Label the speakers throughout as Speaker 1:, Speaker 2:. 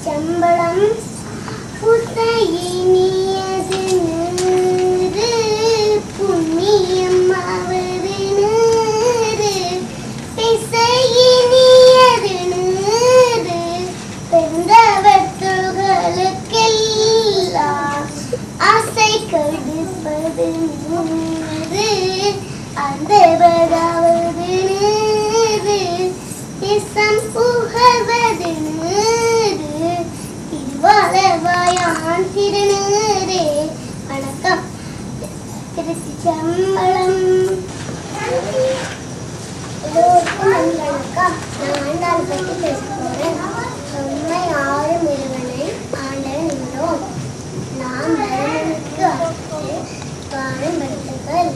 Speaker 1: செம்பளம் புத்தையினியது நீரு புண்ணியம் ஆவது நீரு பிசையினியது நீரு பெருந்தவர்களுக்கெல்லாம் ஆசை கடுப்பது நீரு அந்த பதாவது நீரு இசம் புகழ்வது நீரு இவ்வளவாயான் திருநீரே. வணக்கம். திருச்சிற்றம்பலம். எல்லோருக்கும் வணக்கம். நான் ஆண்டாள் பற்றி பேச போறேன். உண்மை ஆறும் இறைவனை ஆண்டவன் என்றோம். நாம் பரமனுக்கு அடுத்து காணும் பக்தர்கள்.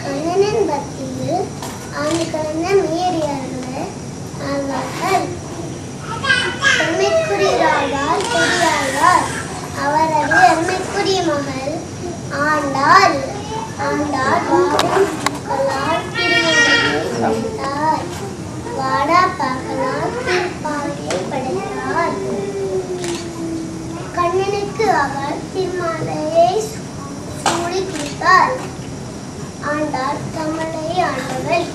Speaker 1: கண்ணனின் பக்தியில் ஆண்டு கலந்த மேறியார்கள் ஆவார்கள். பெருமைக்குரியவராவார் பெரியாழ்வார். அவரது அருமைக்குரிய மகள் ஆண்டாள். ஆண்டாள் வாடும் கலால் திருமணத்தை படைத்தார். வாடா பகலால் திருப்பாவையை படைத்தார். கண்ணனுக்கு அவர் திருமாலையை சூடி கொடுத்தார். ஆண்டாள் தமிழை ஆண்டவள்.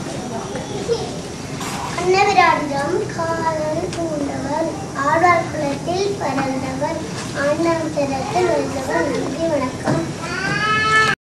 Speaker 1: அன்னவிராடிடம் காதல் பூண்டவர். ஆழ்வார் குலத்தில் பறந்தவர். ஆண்டாள் திறத்தில் வந்தவர். நன்றி. வணக்கம்.